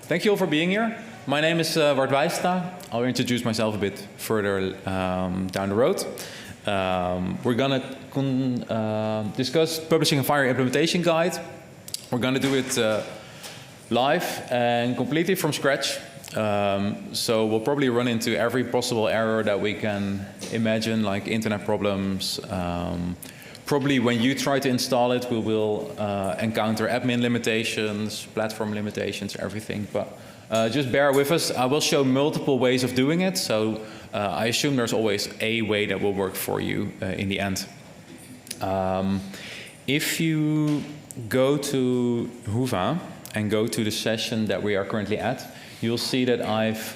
Thank you all for being here. My name is Bart Wijstra. I'll introduce myself a bit further down the road. We're going to discuss Publishing and FHIR Implementation Guide. We're going to do it live and completely from scratch. So we'll probably run into every possible error that we can imagine, like internet problems. Probably when you try to install it, we will encounter admin limitations, platform limitations, everything. But just bear with us. I will show multiple ways of doing it. So I assume there's always a way that will work for you in the end. If you go to Whova and go to the session that we are currently at, you'll see that I've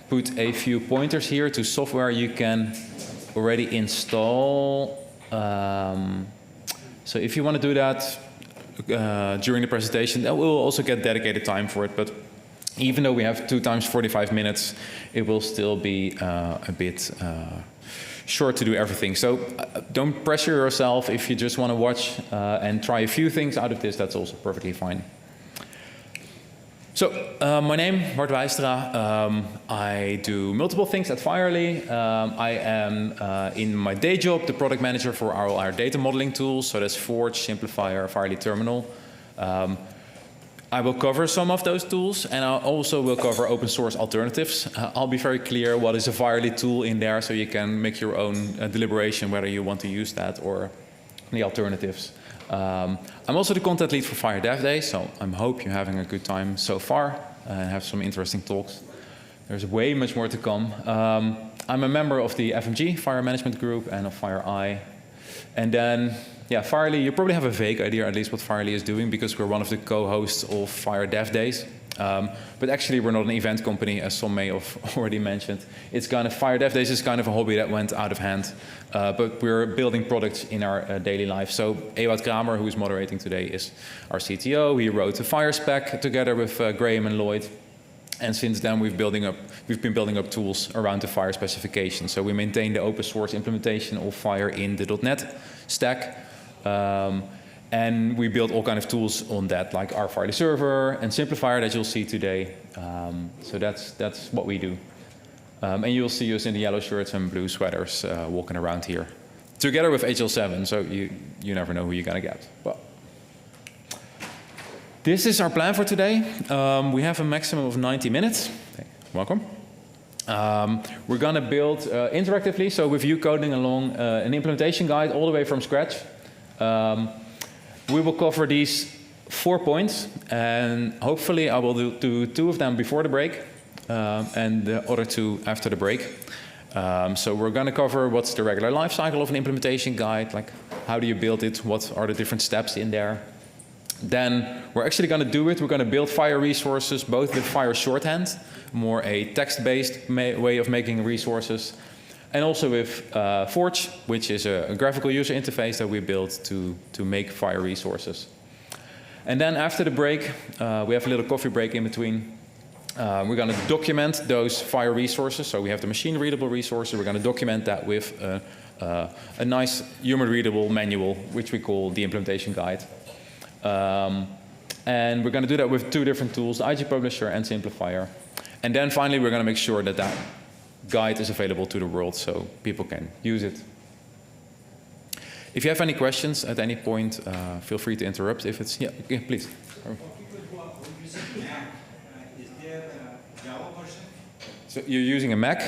put a few pointers here to software you can already install. So if you want to do that during the presentation, that will also get dedicated time for it. But even though we have 2 times 45 minutes, it will still be a bit short to do everything. So don't pressure yourself. If you just want to watch and try a few things out of this, that's also perfectly fine. So, my name, Bart Wijstra. I do multiple things at FHIR. I am, in my day job, the product manager for our data modeling tools. So that's Forge, Simplifier, FHIR Terminal. I will cover some of those tools, and I also will cover open source alternatives. I'll be very clear what is a FHIR tool in there, so you can make your own deliberation whether you want to use that or the alternatives. I'm also the content lead for FHIR Dev Day, so I hope you're having a good time so far and have some interesting talks. There's way much more to come. I'm a member of the FMG, FHIR Management Group, and of FHIR. And then, yeah, FHIR, you probably have a vague idea at least what FHIR is doing because we're one of the co-hosts of FHIR Dev Days. But actually, we're not an event company, as some may have already mentioned. It's kind of FHIR Dev Days is kind of a hobby that went out of hand. But we're building products in our daily life. So Ewout Kramer, who is moderating today, is our CTO. He wrote the FHIR spec together with Graham and Lloyd. And since then, we've been building up tools around the FHIR specification. So we maintain the open source implementation of FHIR in the .NET stack. And we build all kinds of tools on that, like our FHIR server and Simplifier that you'll see today. So that's what we do. And you'll see us in the yellow shirts and blue sweaters walking around here, together with HL7. So you never know who you're gonna get. Well, this is our plan for today. We have a maximum of 90 minutes. Welcome. We're gonna build interactively, so with you coding along an implementation guide all the way from scratch. We will cover these 4 points, and hopefully I will do 2 of them before the break, and the other 2 after the break. So we're going to cover what's the regular life cycle of an implementation guide, like how do you build it, what are the different steps in there. Then we're actually going to do it. We're going to build FHIR resources, both with FHIR Shorthand, more a text-based way of making resources, and also with Forge, which is a graphical user interface that we built to make FHIR resources. And then after the break, we have a little coffee break in between. We're going to document those FHIR resources. So we have the machine readable resources. We're going to document that with a nice human readable manual, which we call the implementation guide. And we're going to do that with 2 different tools, the IG Publisher and Simplifier. And then finally, we're going to make sure that that guide is available to the world so people can use it. If you have any questions at any point, feel free to interrupt. If it's, yeah, please. Is there a Java version? So you're using a Mac,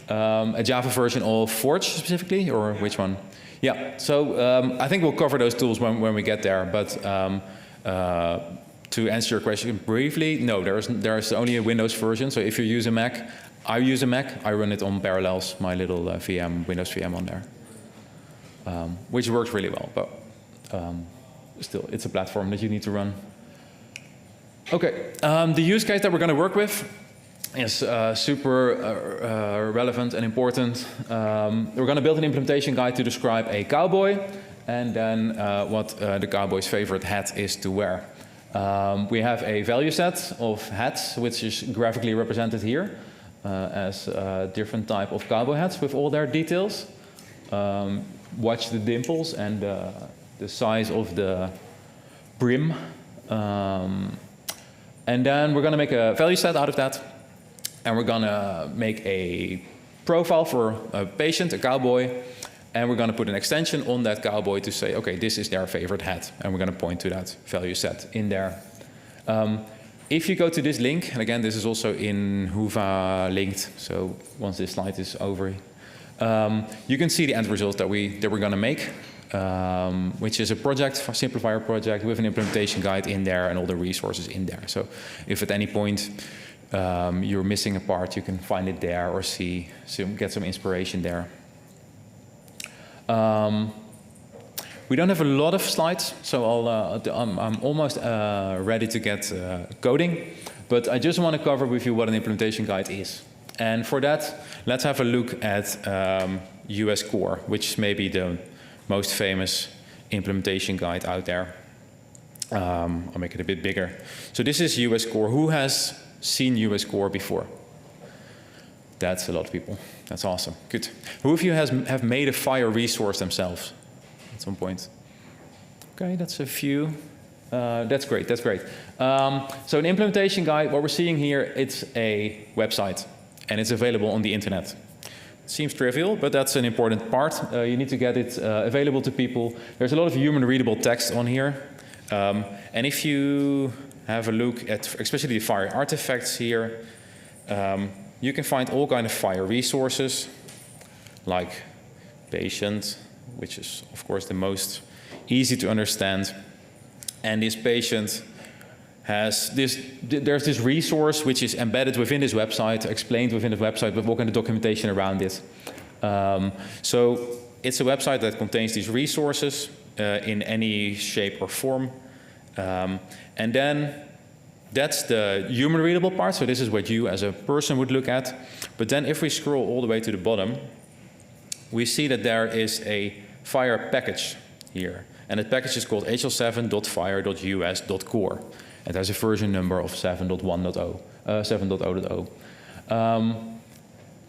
a Java version of Forge specifically, or which one? Yeah, so I think we'll cover those tools when we get there, but to answer your question briefly, no, there's only a Windows version, so if you use a Mac, I use a Mac, I run it on Parallels, my little VM, Windows VM on there, which works really well, but still, it's a platform that you need to run. Okay, the use case that we're going to work with is super relevant and important. We're going to build an implementation guide to describe a cowboy, and then what the cowboy's favorite hat is to wear. We have a value set of hats, which is graphically represented here. As different type of cowboy hats with all their details. Watch the dimples and the size of the brim. And then we're going to make a value set out of that. And we're going to make a profile for a patient, a cowboy. And we're going to put an extension on that cowboy to say, OK, this is their favorite hat. And we're going to point to that value set in there. If you go to this link, and again, this is also in Whova linked. So once this slide is over, you can see the end result that we're going to make, which is a project, a Simplifier project, with an implementation guide in there and all the resources in there. So if at any point you're missing a part, you can find it there or get some inspiration there. We don't have a lot of slides, so I'm almost ready to get coding. But I just want to cover with you what an implementation guide is. And for that, let's have a look at US Core, which may be the most famous implementation guide out there. I'll make it a bit bigger. So this is US Core. Who has seen US Core before? That's a lot of people. That's awesome. Good. Who of you have made a FHIR resource themselves at some point? Okay, that's a few. That's great. That's great. So an implementation guide, what we're seeing here, it's a website, and it's available on the internet. Seems trivial, but that's an important part. You need to get it available to people. There's a lot of human readable text on here. And if you have a look at especially the FHIR artifacts here, you can find all kinds of FHIR resources, like patient, which is, of course, the most easy to understand. And this patient has there's this resource which is embedded within this website, explained within the website, with all kind of documentation around it. So it's a website that contains these resources in any shape or form. And then that's the human readable part. So this is what you as a person would look at. But then if we scroll all the way to the bottom, we see that there is a FHIR package here. And the package is called hl7.phir.us.core. It has a version number of 7.1.0.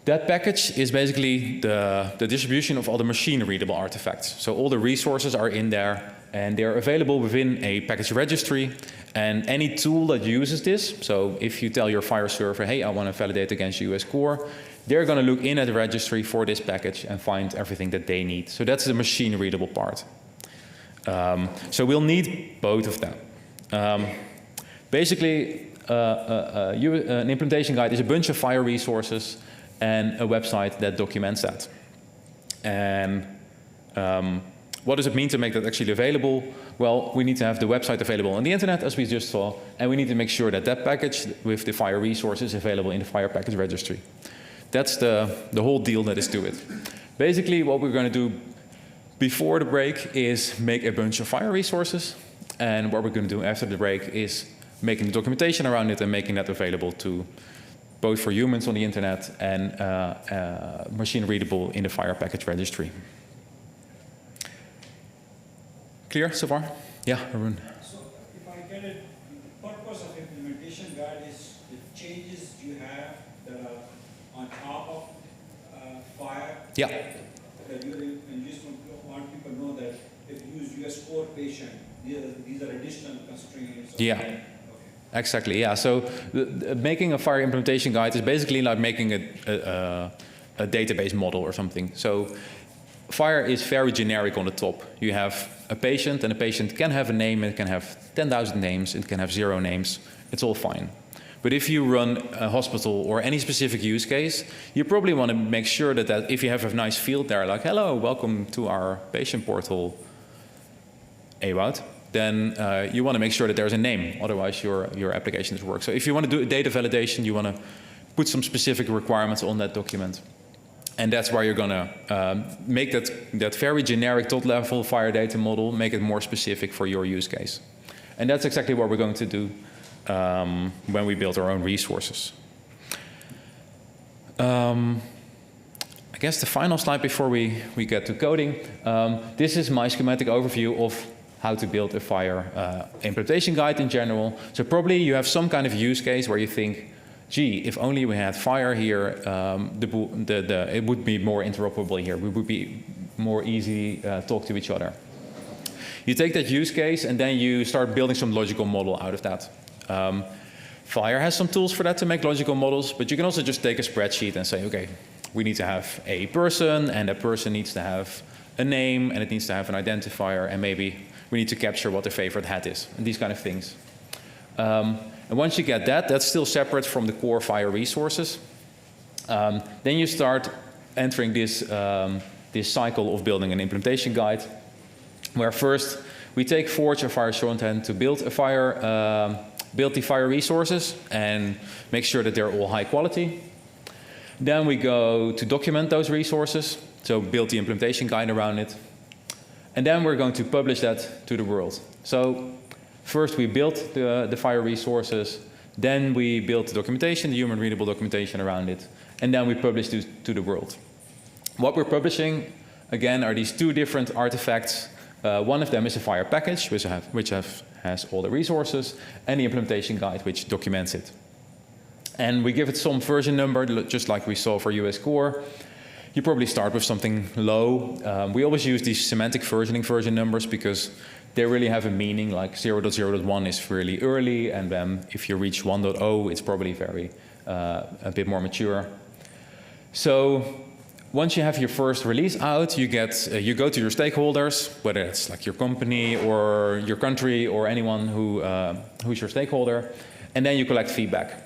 That package is basically the distribution of all the machine-readable artifacts. So all the resources are in there, and they're available within a package registry. And any tool that uses this, so if you tell your FHIR server, hey, I want to validate against US Core, they're going to look in at the registry for this package and find everything that they need. So that's the machine-readable part. So we'll need both of them. Basically, an implementation guide is a bunch of FHIR resources and a website that documents that. And what does it mean to make that actually available? Well, we need to have the website available on the internet, as we just saw, and we need to make sure that that package with the FHIR resources is available in the FHIR package registry. That's the whole deal that is to it. Basically, what we're going to do before the break is make a bunch of FHIR resources, and what we're going to do after the break is making the documentation around it and making that available to both for humans on the internet and machine readable in the FHIR package registry. Clear so far? Yeah, Arun. So if I get it, the purpose of implementation guide is the changes you have that are on top of FHIR. Yeah. That you just want people to know that if you use US Core patient, these are additional constraints. Yeah. Okay. Exactly, yeah. So making a FHIR implementation guide is basically like making a database model or something. So FHIR is very generic on the top. You have a patient, and a patient can have a name, it can have 10,000 names, it can have 0 names. It's all fine. But if you run a hospital or any specific use case, you probably want to make sure that if you have a nice field there, like, hello, welcome to our patient portal, Ewout, then you want to make sure that there's a name. Otherwise, your application doesn't work. So if you want to do data validation, you want to put some specific requirements on that document. And that's why you're going to make that very generic top-level FHIR data model, make it more specific for your use case. And that's exactly what we're going to do when we build our own resources. I guess the final slide before we get to coding. This is my schematic overview of how to build a FHIR implementation guide in general. So probably you have some kind of use case where you think, gee, if only we had FHIR here, it would be more interoperable here. We would be more easy talk to each other. You take that use case and then you start building some logical model out of that. FHIR has some tools for that to make logical models, but you can also just take a spreadsheet and say, okay, we need to have a person, and that person needs to have a name, and it needs to have an identifier, and maybe we need to capture what their favorite hat is, and these kind of things. And once you get that, that's still separate from the core FHIR resources. Then you start entering this cycle of building an implementation guide, where first we take Forge and FHIR Shorthand to build the FHIR resources and make sure that they're all high quality. Then we go to document those resources, so build the implementation guide around it. And then we're going to publish that to the world. So first we build the FHIR resources, then we build the documentation, the human readable documentation around it, and then we publish to the world. What we're publishing, again, are these two different artifacts. One of them is a FHIR package, which has all the resources, and the implementation guide, which documents it. And we give it some version number, just like we saw for US Core. You probably start with something low. We always use these semantic versioning version numbers because they really have a meaning, like 0.0.1 is really early, and then if you reach 1.0, it's probably a bit more mature. So once you have your first release out, you go to your stakeholders, whether it's like your company or your country or anyone who's your stakeholder, and then you collect feedback.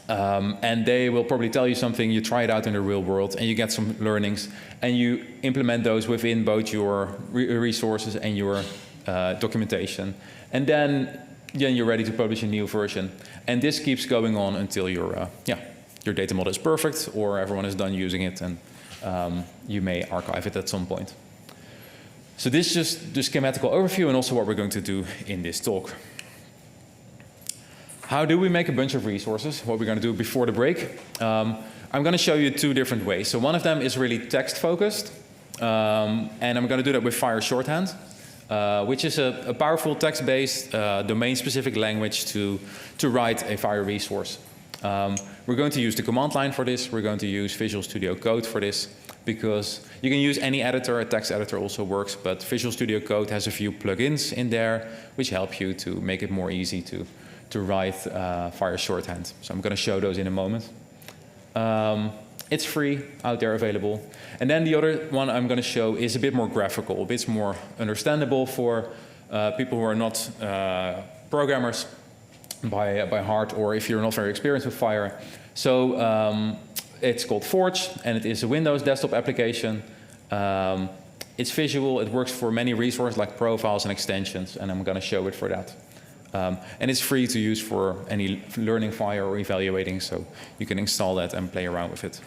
And they will probably tell you something, you try it out in the real world, and you get some learnings, and you implement those within both your resources and your documentation. And then you're ready to publish a new version. And this keeps going on until your data model is perfect, or everyone is done using it, and you may archive it at some point. So this is just the schematical overview and also what we're going to do in this talk. How do we make a bunch of resources? What we're going to do before the break. I'm going to show you two different ways. So one of them is really text focused, and I'm going to do that with FHIR Shorthand, which is a powerful text-based domain-specific language to write a FHIR resource. We're going to use the command line for this. We're going to use Visual Studio Code for this, because you can use any editor. A text editor also works, but Visual Studio Code has a few plugins in there which help you to make it more easy to write FHIR Shorthand. So I'm going to show those in a moment. It's free, out there available. And then the other one I'm going to show is a bit more graphical, a bit more understandable for people who are not programmers by heart, or if you're not very experienced with FHIR. So it's called Forge, and it is a Windows desktop application. It's visual, it works for many resources like profiles and extensions, and I'm going to show it for that. And it's free to use for any learning FHIR or evaluating, so you can install that and play around with it.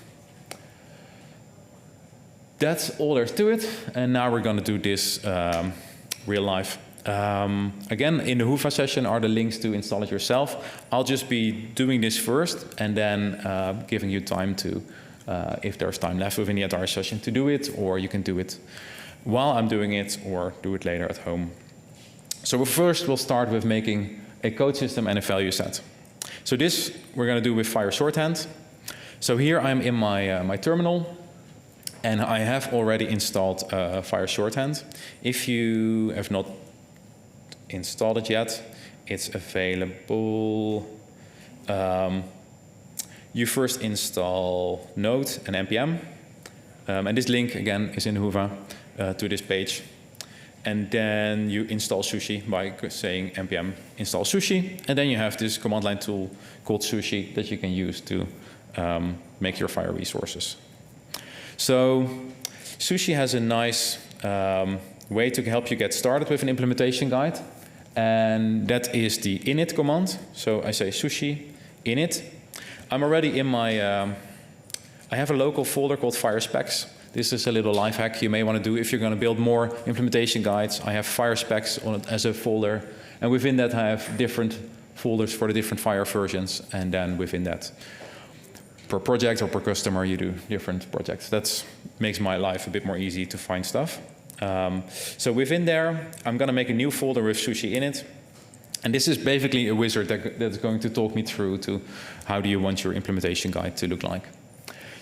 That's all there's to it, and now we're going to do this real life. Again, in the Whova session are the links to install it yourself. I'll just be doing this first, and then giving you time to, if there's time left within the entire session, to do it, or you can do it while I'm doing it, or do it later at home. So first we'll start with making a code system and a value set. So this we're going to do with FHIR Shorthand. So here I'm in my terminal, and I have already installed FHIR Shorthand. If you have not installed it yet, it's available. You first install Node and npm, and this link again is in Whova to this page. And then you install Sushi by saying npm install Sushi, and then you have this command line tool called Sushi that you can use to make your FHIR resources. So Sushi has a nice way to help you get started with an implementation guide, and that is the init command. So I say Sushi init. I'm already in my, I have a local folder called FHIR specs. This is a little life hack you may want to do if you're going to build more implementation guides. I have FHIR specs on it as a folder, and within that I have different folders for the different FHIR versions, and then within that, per project or per customer, you do different projects. That makes my life a bit more easy to find stuff. So within there, I'm going to make a new folder with Sushi in it, and this is basically a wizard that's going to talk me through to how do you want your implementation guide to look like.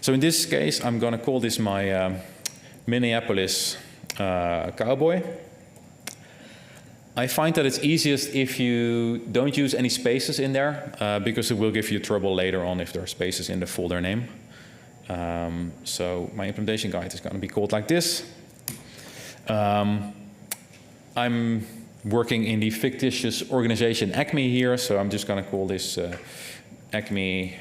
So in this case, I'm going to call this my Minneapolis cowboy. I find that it's easiest if you don't use any spaces in there, because it will give you trouble later on if there are spaces in the folder name. So my implementation guide is going to be called like this. I'm working in the fictitious organization Acme here, so I'm just going to call this Acme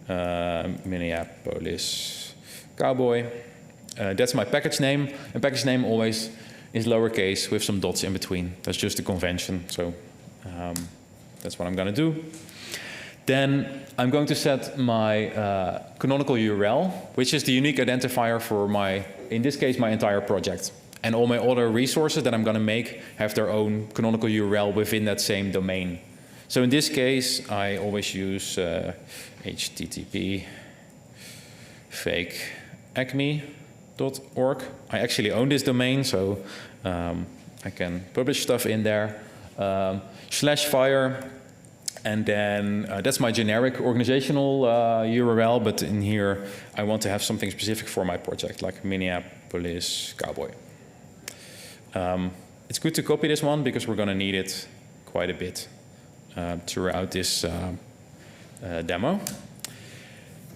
Minneapolis Cowboy. That's my package name. And package name always is lowercase with some dots in between. That's just a convention, so that's what I'm going to do. Then I'm going to set my canonical URL, which is the unique identifier for my, in this case, my entire project. And all my other resources that I'm going to make have their own canonical URL within that same domain. So in this case, I always use http fake acme.org. I actually own this domain, so I can publish stuff in there. /FHIR. And then that's my generic organizational URL, but in here I want to have something specific for my project, like Minneapolis Cowboy. It's good to copy this one because we're going to need it quite a bit throughout this demo.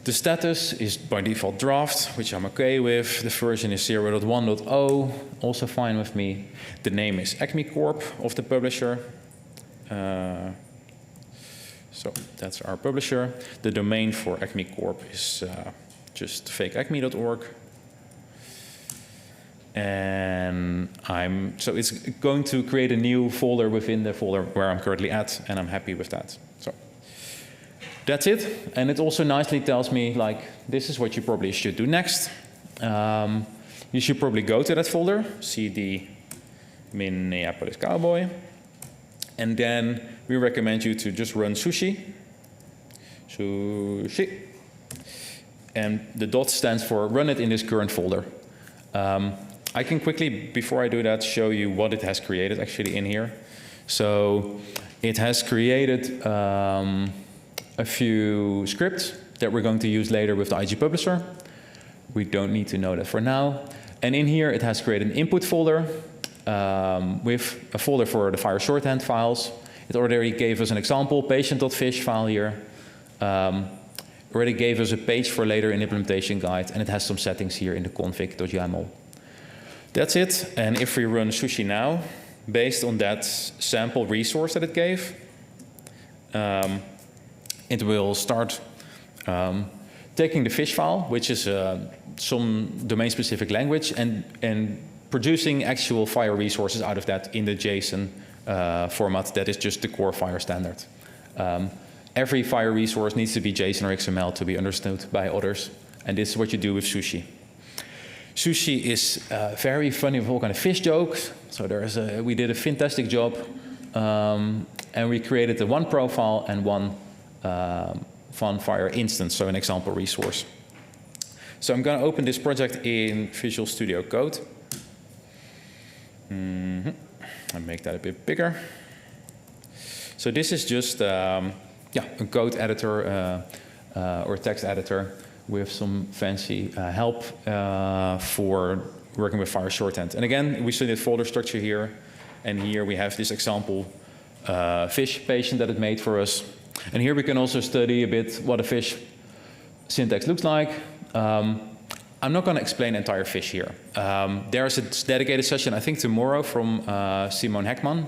The status is by default draft, which I'm okay with. The version is 0.1.0, also fine with me. The name is Acme Corp of the publisher. So that's our publisher. The domain for Acme Corp is just fakeacme.org. And so it's going to create a new folder within the folder where I'm currently at, and I'm happy with that. So that's it. And it also nicely tells me, like, this is what you probably should do next. You should probably go to that folder, cd Minneapolis Cowboy. And then we recommend you to just run sushi. And the dot stands for run it in this current folder. I can quickly, before I do that, show you what it has created actually in here. So it has created a few scripts that we're going to use later with the IG Publisher. We don't need to know that for now. And in here it has created an input folder with a folder for the FHIR shorthand files. It already gave us an example, patient.fish file here. Already gave us a page for later in implementation guide, and it has some settings here in the config.yaml. That's it. And if we run sushi now, based on that sample resource that it gave, it will start taking the fish file, which is some domain-specific language, and producing actual FHIR resources out of that in the JSON format that is just the core FHIR standard. Every FHIR resource needs to be JSON or XML to be understood by others, and this is what you do with sushi. Sushi is very funny with all kind of fish jokes. So we did a fantastic job, and we created the one profile and one fun FHIR instance, so an example resource. So I'm going to open this project in Visual Studio Code. I'll make that a bit bigger. So this is just a code editor or text editor with some fancy help for working with FHIR shorthand. And again, we see the folder structure here, and here we have this example fish patient that it made for us. And here we can also study a bit what a fish syntax looks like. I'm not going to explain entire fish here. There's a dedicated session, I think tomorrow, from Simon Heckman,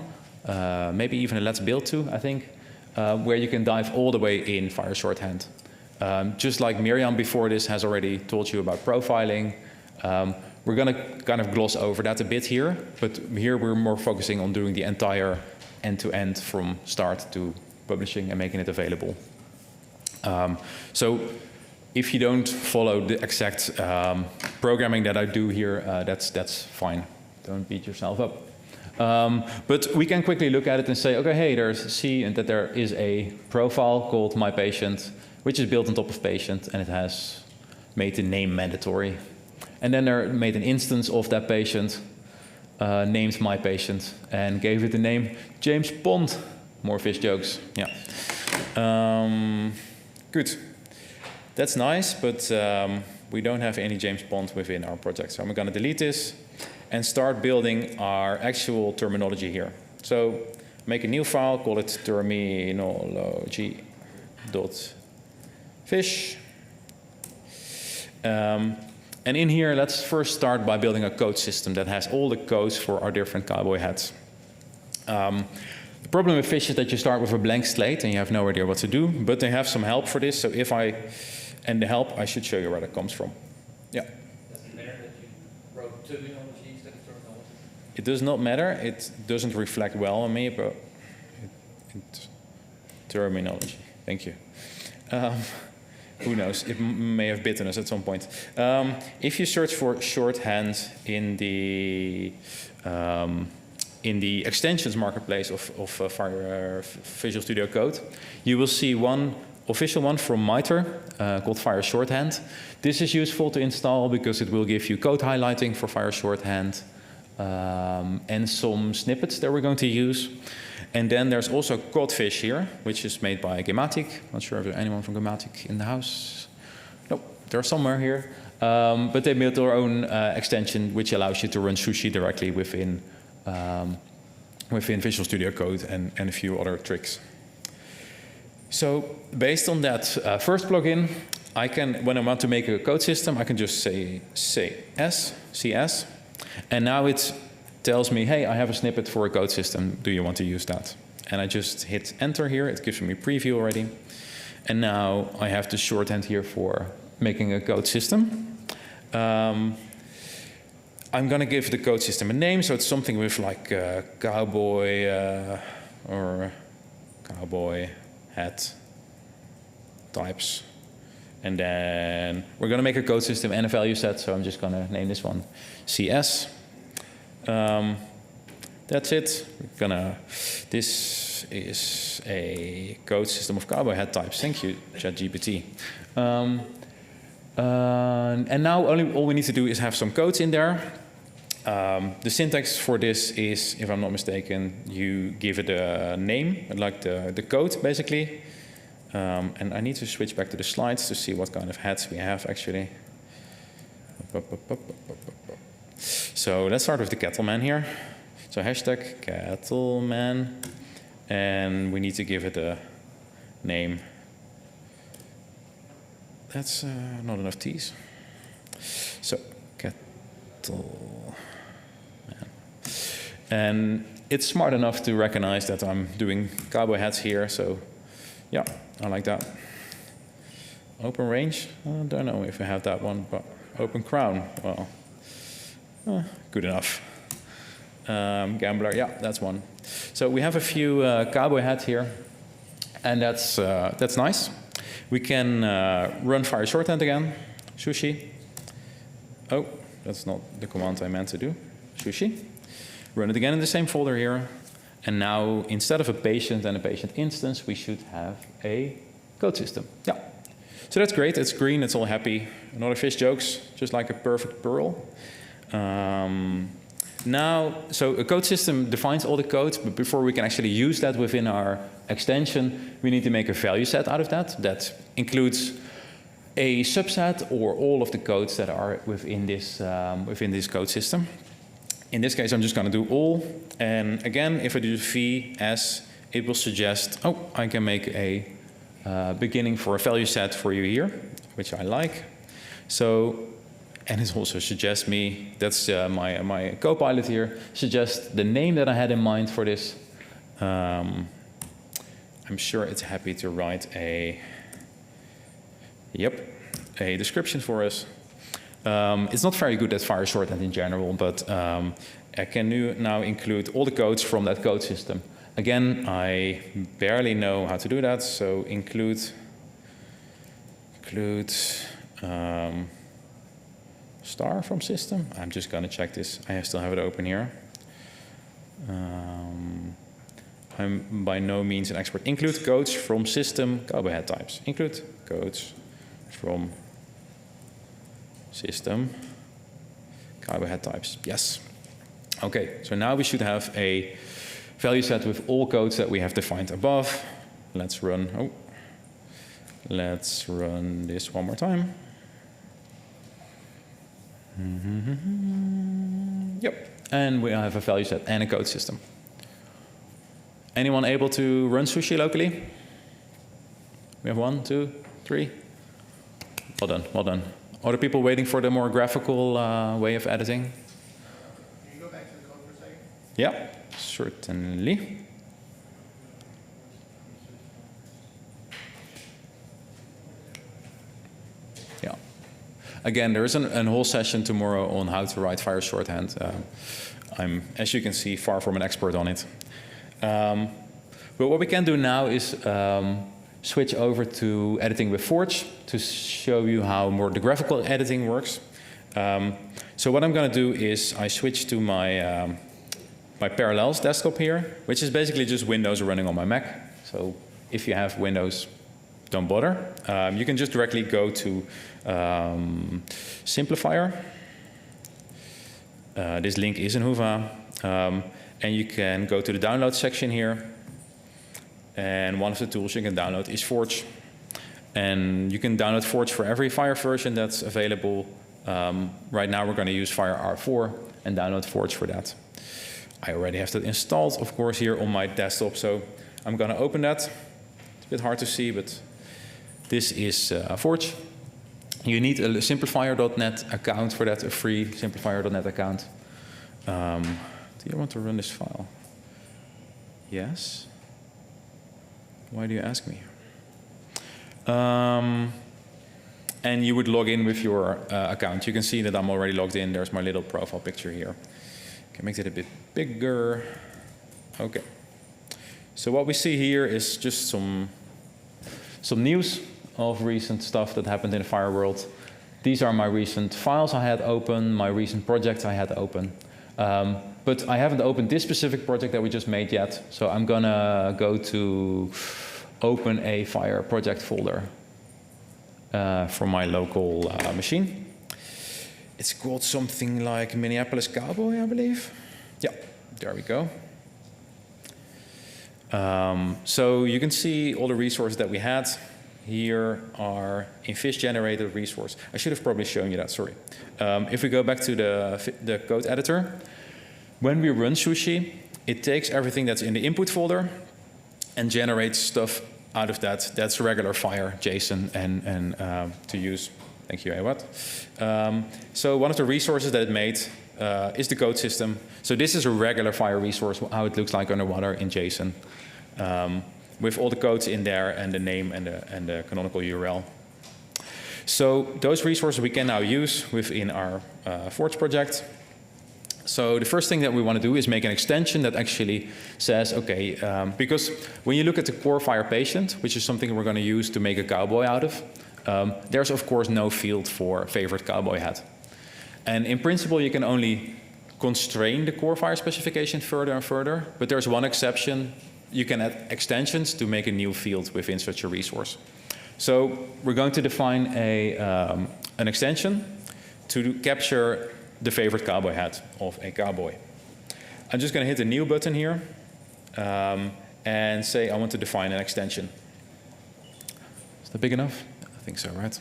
maybe even a Let's Build too, I think, where you can dive all the way in FHIR shorthand. Just like Miriam before this has already told you about profiling, we're going to kind of gloss over that a bit here, but here we're more focusing on doing the entire end-to-end from start to publishing and making it available. So if you don't follow the exact programming that I do here, that's fine. Don't beat yourself up. But we can quickly look at it and say, okay, hey, see that there is a profile called My Patient, which is built on top of patient, and it has made the name mandatory. And then there made an instance of that patient, named My Patient, and gave it the name James Bond. More fish jokes, yeah. Good. That's nice, but we don't have any James Bond within our project. So I'm going to delete this and start building our actual terminology here. So make a new file, call it terminology.fish. And in here, let's first start by building a code system that has all the codes for our different cowboy hats. The problem with Fish is that you start with a blank slate and you have no idea what to do, but they have some help for this. So if I end the help, I should show you where that comes from. Yeah. Does it matter that you wrote terminology instead of terminology? It does not matter. It doesn't reflect well on me, but terminology. Thank you. Who knows? It may have bitten us at some point. If you search for shorthand in the extensions marketplace of FHIR Visual Studio Code, you will see one official one from MITRE called FHIR Shorthand. This is useful to install because it will give you code highlighting for FHIR Shorthand and some snippets that we're going to use. And then there's also Codfish here, which is made by Gematic. Not sure if there's anyone from Gematic in the house. Nope, they're somewhere here. But they built their own extension, which allows you to run sushi directly within Visual Studio Code and a few other tricks. So based on that first plugin, I can, when I want to make a code system, I can just say CS, and now it tells me, hey, I have a snippet for a code system. Do you want to use that? And I just hit enter here. It gives me a preview already. And now I have the shorthand here for making a code system. I'm going to give the code system a name. So it's something with like cowboy or cowboy hat types. And then we're going to make a code system and a value set. So I'm just going to name this one CS. That's it. This is a code system of cowboy hat types. Thank you, ChatGPT. And now all we need to do is have some codes in there. The syntax for this is, if I'm not mistaken, you give it a name, like the code, basically. And I need to switch back to the slides to see what kind of hats we have, actually. So let's start with the cattleman here. So hashtag cattleman, and we need to give it a name. That's not enough T's. So cattleman. And it's smart enough to recognize that I'm doing cowboy hats here, so yeah, I like that. Open range, I don't know if I have that one, but open crown, well, good enough. Gambler, yeah, that's one. So we have a few cowboy hats here, and that's nice. We can run FHIR Shorthand again, sushi. Oh, that's not the command I meant to do, sushi. Run it again in the same folder here, and now instead of a patient and a patient instance, we should have a code system. Yeah, so that's great. It's green. It's all happy. Another fish jokes, just like a perfect pearl. Now, so a code system defines all the codes, but before we can actually use that within our extension, we need to make a value set out of that. That includes a subset or all of the codes that are within this code system. In this case, I'm just going to do all. And again, if I do VS, it will suggest, oh, I can make a beginning for a value set for you here, which I like. So, and it also suggests me, that's my co-pilot here, suggests the name that I had in mind for this. I'm sure it's happy to write a description for us. It's not very good at FHIR Shorthand in general, but I can now include all the codes from that code system. Again, I barely know how to do that, so include star from system. I'm just going to check this. I still have it open here. I'm by no means an expert. Include codes from system cowboy hat types. Include codes from system cowboy hat types. Yes. Okay, so now we should have a value set with all codes that we have defined above. Let's run this one more time. Yep, and we have a value set and a code system. Anyone able to run sushi locally? We have 1, 2, 3. Well done, well done. Other people waiting for the more graphical way of editing? Can you go back to the code for a second? Yeah, certainly. Yeah. Again, there is a whole session tomorrow on how to write FHIR shorthand. I'm, as you can see, far from an expert on it. But what we can do now is switch over to editing with Forge to show you how more the graphical editing works. So what I'm going to do is I switch to my my Parallels desktop here, which is basically just Windows running on my Mac. So if you have Windows, don't bother. You can just directly go to Simplifier. This link is in Hoover. And you can go to the download section here. And one of the tools you can download is Forge. And you can download Forge for every FHIR version that's available. Right now we're going to use FHIR R4 and download Forge for that. I already have that installed, of course, here on my desktop. So I'm going to open that. It's a bit hard to see, but this is Forge. You need a simplifier.net account for that, a free simplifier.net account. Do you want to run this file? Yes. Why do you ask me? And you would log in with your account. You can see that I'm already logged in. There's my little profile picture here. Can make it a bit bigger. Okay. So what we see here is just some news of recent stuff that happened in the FHIR world. These are my recent files I had open, my recent projects I had open. But I haven't opened this specific project that we just made yet. So I'm gonna go to open a FHIR project folder from my local machine. It's called something like Minneapolis Cowboy, I believe. Yeah, there we go. So you can see all the resources that we had. Here are in fish generated resource. I should have probably shown you that, sorry. If we go back to the code editor, when we run sushi, it takes everything that's in the input folder and generates stuff out of that. That's regular FHIR, JSON, and to use. Thank you, Awad. So one of the resources that it made is the code system. So this is a regular FHIR resource, how it looks like underwater in JSON, with all the codes in there and the name and the canonical URL. So those resources we can now use within our Forge project. So the first thing that we want to do is make an extension that actually says, okay, because when you look at the core FHIR patient, which is something we're going to use to make a cowboy out of, there's of course no field for favorite cowboy hat. And in principle, you can only constrain the core FHIR specification further and further, but there's one exception. You can add extensions to make a new field within such a resource. So we're going to define an extension to capture the favorite cowboy hat of a cowboy. I'm just going to hit the new button here and say I want to define an extension. Is that big enough? I think so, right?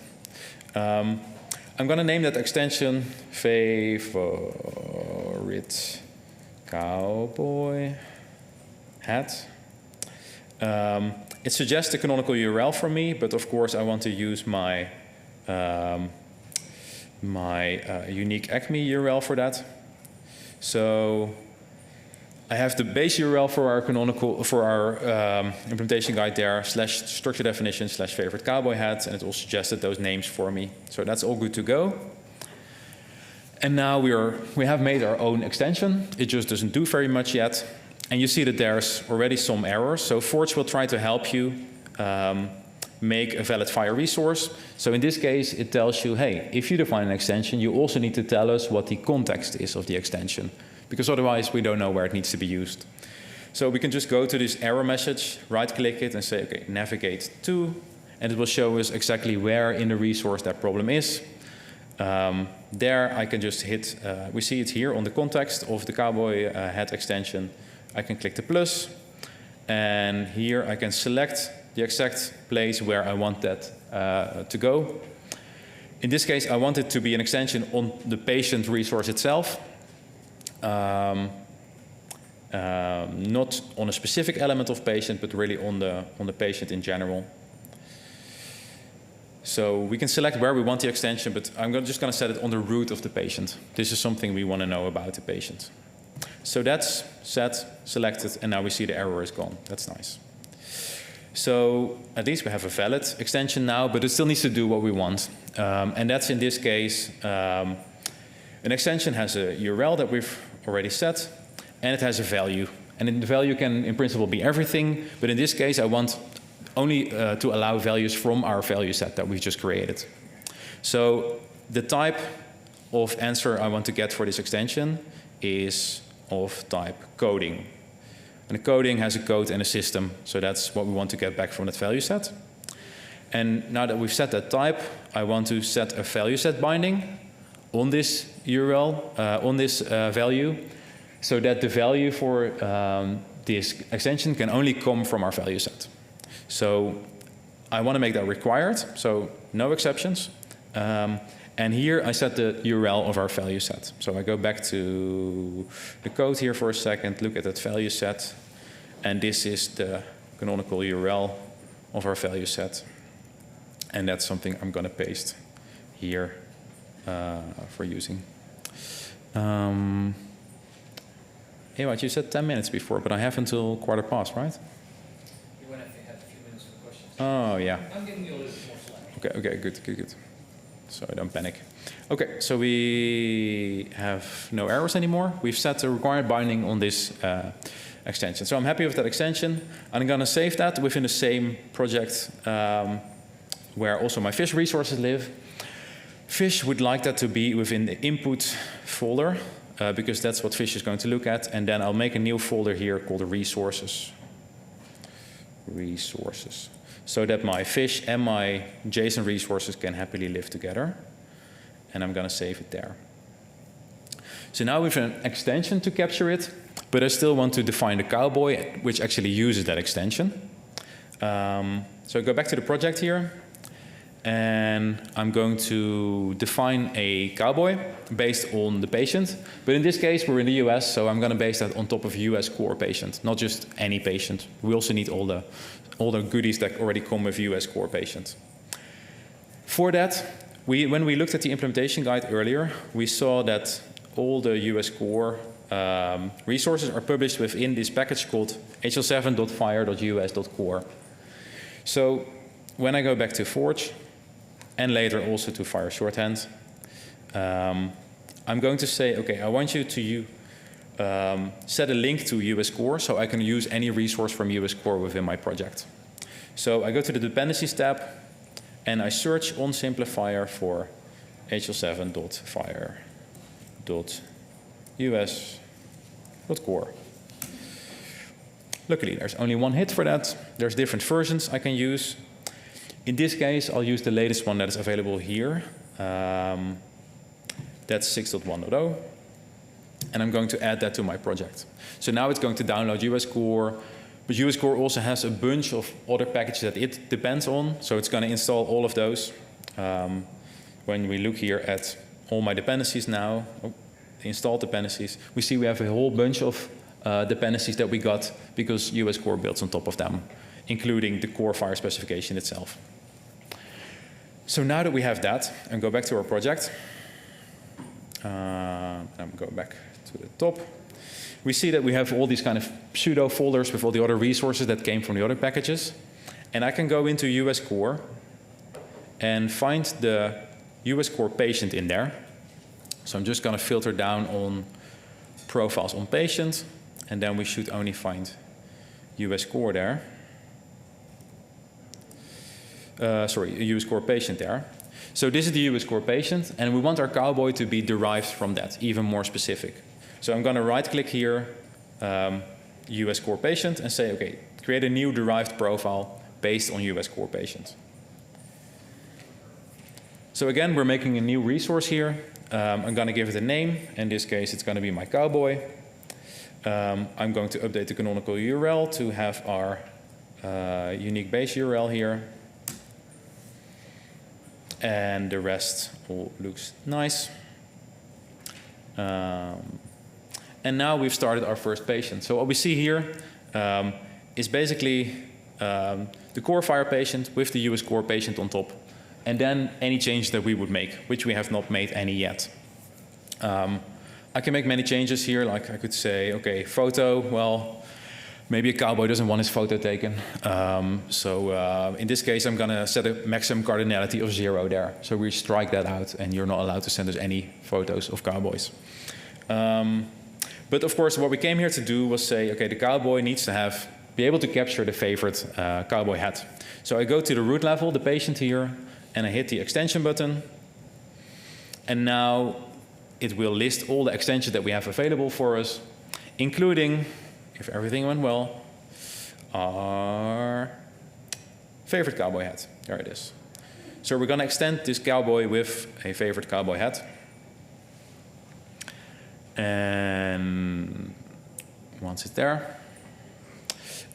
I'm going to name that extension favorite cowboy hat. It suggests the canonical URL from me, but of course I want to use my unique Acme URL for that. So I have the base URL for our canonical, for our implementation guide there, /structure definition /favorite cowboy hat, and it will suggest those names for me. So that's all good to go. And now we have made our own extension. It just doesn't do very much yet. And you see that there's already some errors. So Forge will try to help you make a valid FHIR resource. So in this case, it tells you, hey, if you define an extension, you also need to tell us what the context is of the extension, because otherwise we don't know where it needs to be used. So we can just go to this error message, right-click it, and say, okay, navigate to, and it will show us exactly where in the resource that problem is. There I can just hit, we see it here on the context of the cowboy hat extension. I can click the plus, and here I can select the exact place where I want that to go. In this case, I want it to be an extension on the patient resource itself. not on a specific element of patient, but really on the patient in general. So we can select where we want the extension, but I'm just going to set it on the root of the patient. This is something we want to know about the patient. So that's set, selected, and now we see the error is gone. That's nice. So at least we have a valid extension now, but it still needs to do what we want. And that's in this case, an extension has a URL that we've already set, and it has a value. And the value can, in principle, be everything, but in this case, I want only to allow values from our value set that we've just created. So the type of answer I want to get for this extension is of type coding. And the coding has a code and a system, so that's what we want to get back from that value set. And now that we've set that type, I want to set a value set binding on this URL, on this value, so that the value for this extension can only come from our value set. So I want to make that required, so no exceptions. And here I set the URL of our value set. So I go back to the code here for a second, look at that value set, and this is the canonical URL of our value set. And that's something I'm going to paste here for using. Ewout, you said 10 minutes before, but I have until 15:15, right? You went have to have a few minutes for questions. Oh, yeah. I'm giving you a little bit more slack. Okay, good. So I don't panic. Okay, so we have no errors anymore. We've set the required binding on this extension. So I'm happy with that extension. I'm going to save that within the same project where also my FHIR resources live. FHIR would like that to be within the input folder because that's what FHIR is going to look at. And then I'll make a new folder here called resources. So that my FHIR and my JSON resources can happily live together. And I'm going to save it there. So now we have an extension to capture it, but I still want to define the cowboy, which actually uses that extension. So I go back to the project here, and I'm going to define a cowboy based on the patient. But in this case, we're in the US, so I'm going to base that on top of a US core patient, not just any patient. We also need all the goodies that already come with US core patients. For that, when we looked at the implementation guide earlier, we saw that all the US core resources are published within this package called hl7.fhir.us.core. So when I go back to Forge, and later also to FHIR Shorthand, I'm going to say, okay, I want you to set a link to US core so I can use any resource from US core within my project. So I go to the dependencies tab, and I search on Simplifier for hl7.fhir.us.core. Luckily, there's only one hit for that. There's different versions I can use. In this case, I'll use the latest one that is available here. That's 6.1.0. And I'm going to add that to my project. So now it's going to download US core. But US core also has a bunch of other packages that it depends on. So it's going to install all of those. When we look here at all my dependencies now, the installed dependencies, we see we have a whole bunch of dependencies that we got because US core builds on top of them, including the core FHIR specification itself. So now that we have that, and go back to our project, I'm going back to the top. We see that we have all these kind of pseudo folders with all the other resources that came from the other packages. And I can go into US core and find the US core patient in there. So I'm just going to filter down on profiles on patient, and then we should only find US core there. A US core patient there. So this is the US core patient, and we want our cowboy to be derived from that, even more specific. So I'm going to right-click here, US core patient, and say, okay, create a new derived profile based on US core patient. So again, we're making a new resource here. I'm going to give it a name. In this case, it's going to be my cowboy. I'm going to update the canonical URL to have our unique base URL here. And the rest all looks nice. And now we've started our first patient. So what we see here is basically the core FHIR patient with the US core patient on top. And then any changes that we would make, which we have not made any yet. I can make many changes here, like I could say, okay, photo, well, maybe a cowboy doesn't want his photo taken. So in this case, I'm gonna set a maximum cardinality of 0 there. So we strike that out and you're not allowed to send us any photos of cowboys. But of course, what we came here to do was say, okay, the cowboy needs to be able to capture the favorite cowboy hat. So I go to the root level, the patient here, and I hit the extension button. And now it will list all the extensions that we have available for us, including, if everything went well, our favorite cowboy hat. There it is. So we're going to extend this cowboy with a favorite cowboy hat. And once it's there,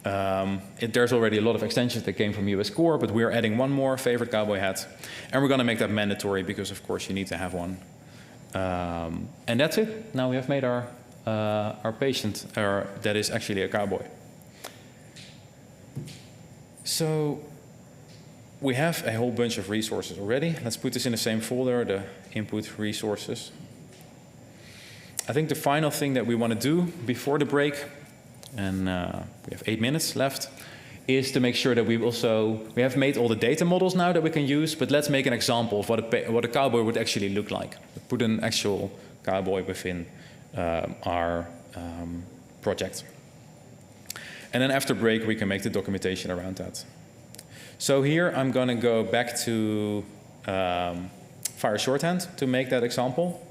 there's already a lot of extensions that came from US Core, but we're adding one more favorite cowboy hat. And we're going to make that mandatory because, of course, you need to have one. And that's it. Now we have made our patient that is actually a cowboy. So we have a whole bunch of resources already. Let's put this in the same folder, the input resources. I think the final thing that we want to do before the break, and we have 8 minutes left, is to make sure that we have made all the data models now that we can use, but let's make an example of what a cowboy would actually look like. Put an actual cowboy within our project. And then after break, we can make the documentation around that. So here, I'm going to go back to FHIR Shorthand to make that example.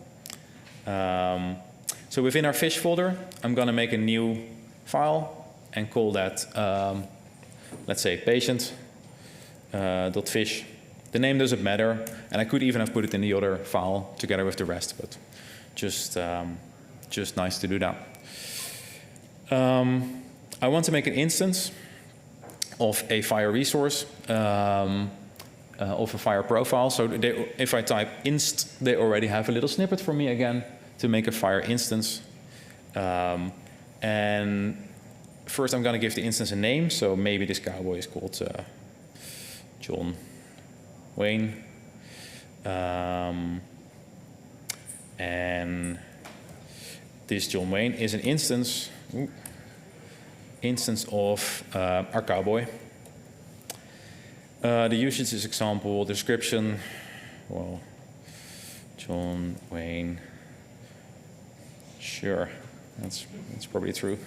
So within our fish folder, I'm going to make a new file and call that, let's say, patient.fish. The name doesn't matter, and I could even have put it in the other file together with the rest, but just nice to do that. I want to make an instance of a FHIR resource, of a FHIR profile. So if I type inst, they already have a little snippet for me again to make a FHIR instance. And first I'm going to give the instance a name. So maybe this cowboy is called John Wayne. And this John Wayne is an instance of our cowboy. The usage is example, description, well, John Wayne. Sure, that's probably true.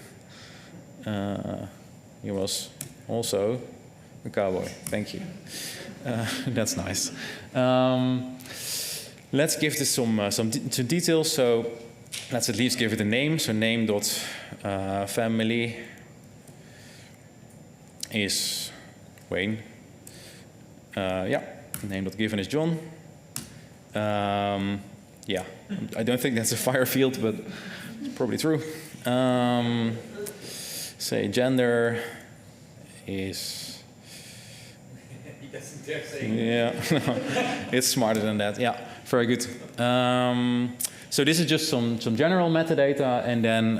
He was also a cowboy. Thank you. That's nice. Let's give this some details. So let's at least give it a name. So name.family is Wayne. Yeah, name.given is John. Yeah, I don't think that's a FHIR field, but it's probably true. Say gender is. He doesn't dare say. Yeah, it's smarter than that. Yeah, very good. So this is just some general metadata, and then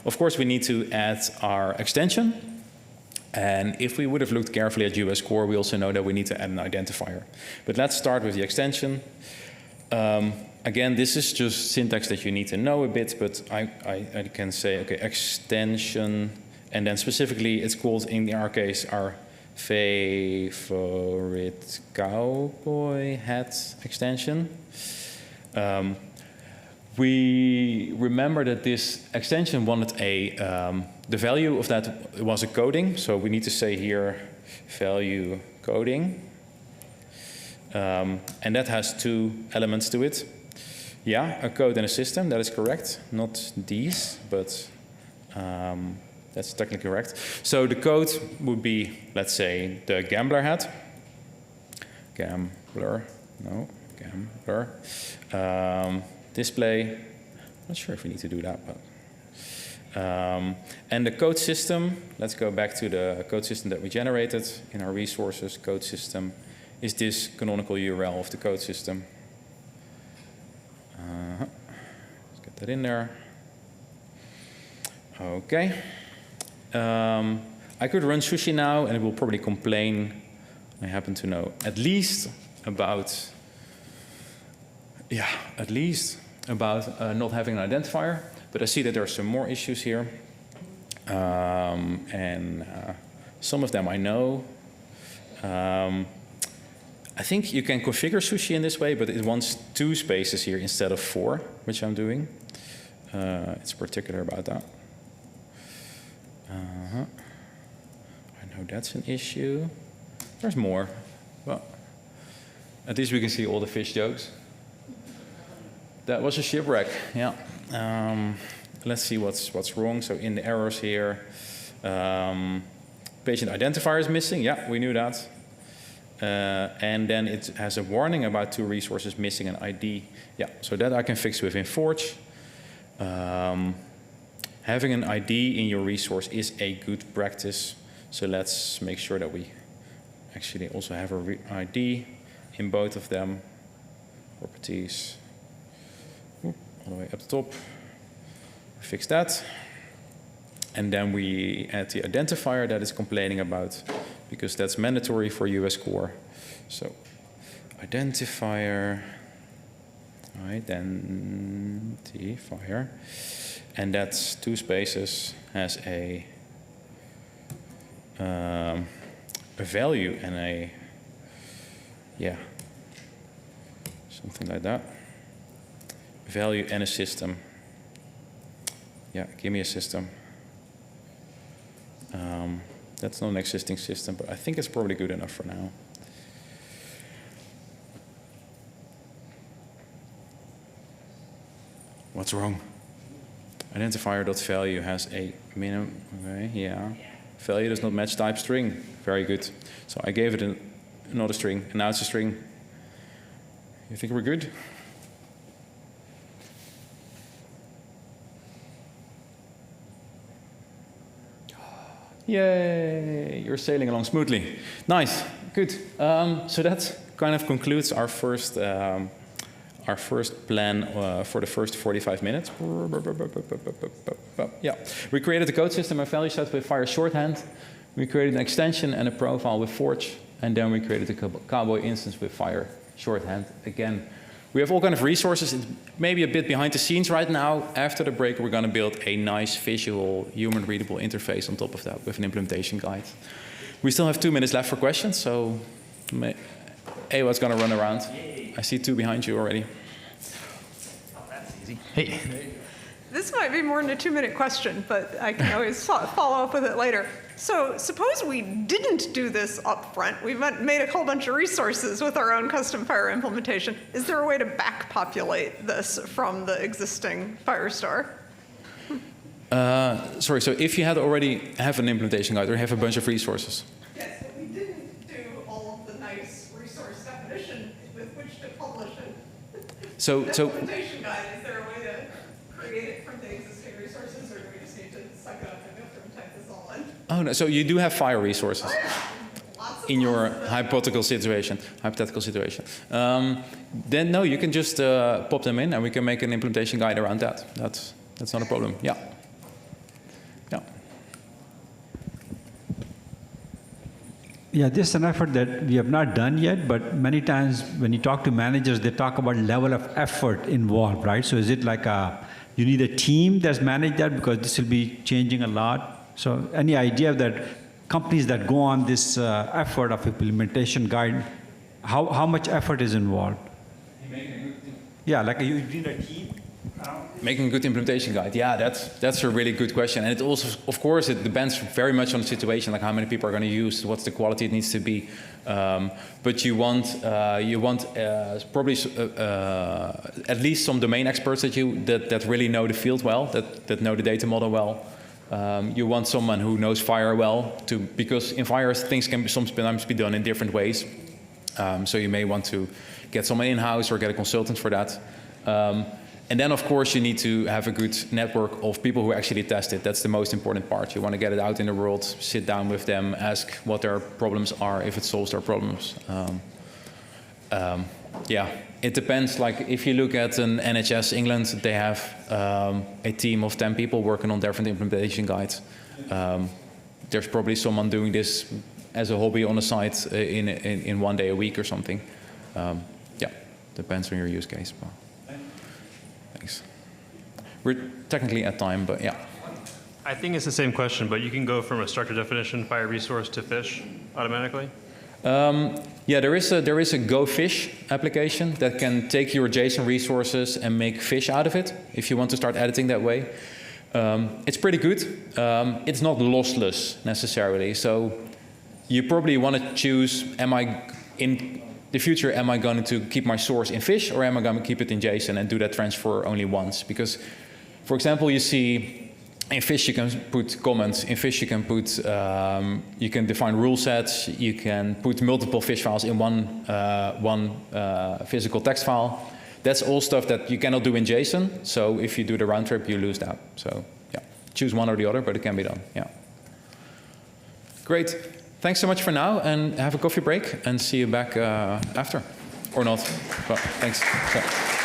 of course we need to add our extension. And if we would have looked carefully at US Core, we also know that we need to add an identifier. But let's start with the extension. Again, this is just syntax that you need to know a bit, but I can say, okay, extension, and then specifically it's called, in our case, our favorite cowboy hat extension. We remember that this extension wanted the value of that was a coding, so we need to say here value coding. And that has 2 elements to it. Yeah, a code and a system, that is correct. Not these, but that's technically correct. So the code would be, let's say, the gambler hat. Gambler. Display. Not sure if we need to do that, but. And the code system, let's go back to the code system that we generated in our resources. Code system is this canonical URL of the code system. Let's get that in there. Okay. I could run sushi now, and it will probably complain. I happen to know at least about not having an identifier. But I see that there are some more issues here, and some of them I know. I think you can configure sushi in this way, but it wants 2 spaces here instead of 4, which I'm doing. It's particular about that. I know that's an issue. There's more. Well, at least we can see all the fish jokes. That was a shipwreck, yeah. Let's see what's wrong. So in the errors here, patient identifier is missing. Yeah, we knew that. And then it has a warning about 2 resources missing an ID. Yeah, so that I can fix within Forge. Having an ID in your resource is a good practice. So let's make sure that we actually also have an ID in both of them. Properties. All the way up the top. Fix that. And then we add the identifier that it's complaining about, because that's mandatory for US core. So identifier, and that's 2 spaces, has a value and a, something like that. Value and a system. Yeah, give me a system. That's not an existing system, but I think it's probably good enough for now. What's wrong? Identifier.value has a minimum. Okay, yeah. Value does not match type string. Very good. So I gave it another string, and now it's a string. You think we're good? Yay, you're sailing along smoothly. Nice, good. So that kind of concludes our first plan for the first 45 minutes. Yeah, we created a code system and value set with FHIR Shorthand. We created an extension and a profile with Forge, and then we created a Cowboy instance with FHIR Shorthand. Again, we have all kind of resources. It's maybe a bit behind the scenes right now. After the break, we're going to build a nice visual, human-readable interface on top of that with an implementation guide. We still have 2 minutes left for questions, so Ewout's going to run around. I see 2 behind you already. Oh, that's easy. Hey. This might be more than a 2-minute question, but I can always follow up with it later. So suppose we didn't do this up front. We made a whole bunch of resources with our own custom FHIR implementation. Is there a way to back populate this from the existing FHIR store? Sorry, so if you had already have an implementation guide or have a bunch of resources? Yes, but we didn't do all of the nice resource definition with which to publish it. So Implementation guide, is there a way to create it from the existing resources, or do we just need to suck it up and go through and type this all in? Oh, no, so you do have FHIR resources Lots of in your lots of them. hypothetical situation. Then no, you can just pop them in, and we can make an implementation guide around that. That's not a problem. Yeah. Yeah. Yeah, this is an effort that we have not done yet, but many times when you talk to managers, they talk about level of effort involved, right? So is it like you need a team that's managed that, because this will be changing a lot? So any idea that companies that go on this effort of implementation guide, how much effort is involved? Yeah, like you need a team? Making a good implementation guide, yeah, that's a really good question. And it also, of course, it depends very much on the situation, like how many people are going to use, what's the quality it needs to be. But you want probably at least some domain experts that really know the field well, that know the data model well. You want someone who knows FHIR well, because in FHIR things can sometimes be done in different ways. So you may want to get someone in-house or get a consultant for that. And then, of course, you need to have a good network of people who actually test it. That's the most important part. You want to get it out in the world, sit down with them, ask what their problems are, if it solves their problems. Yeah, it depends. Like if you look at an NHS England, they have a team of 10 people working on different implementation guides. There's probably someone doing this as a hobby on the side in 1 day a week or something. Yeah, depends on your use case. Thanks. We're technically at time, but yeah. I think it's the same question, but you can go from a structure definition FHIR resource to fish automatically? Yeah, there is a Go Fish application that can take your JSON resources and make fish out of it if you want to start editing that way. It's pretty good. It's not lossless necessarily, so you probably want to choose, in the future, am I going to keep my source in fish or am I going to keep it in JSON and do that transfer only once? Because, for example, you see in fish you can put comments. In fish you can put, you can define rule sets. You can put multiple fish files in one physical text file. That's all stuff that you cannot do in JSON. So if you do the round trip, you lose that. So yeah, choose one or the other, but it can be done. Yeah. Great. Thanks so much for now, and have a coffee break, and see you back after, or not. But thanks. So.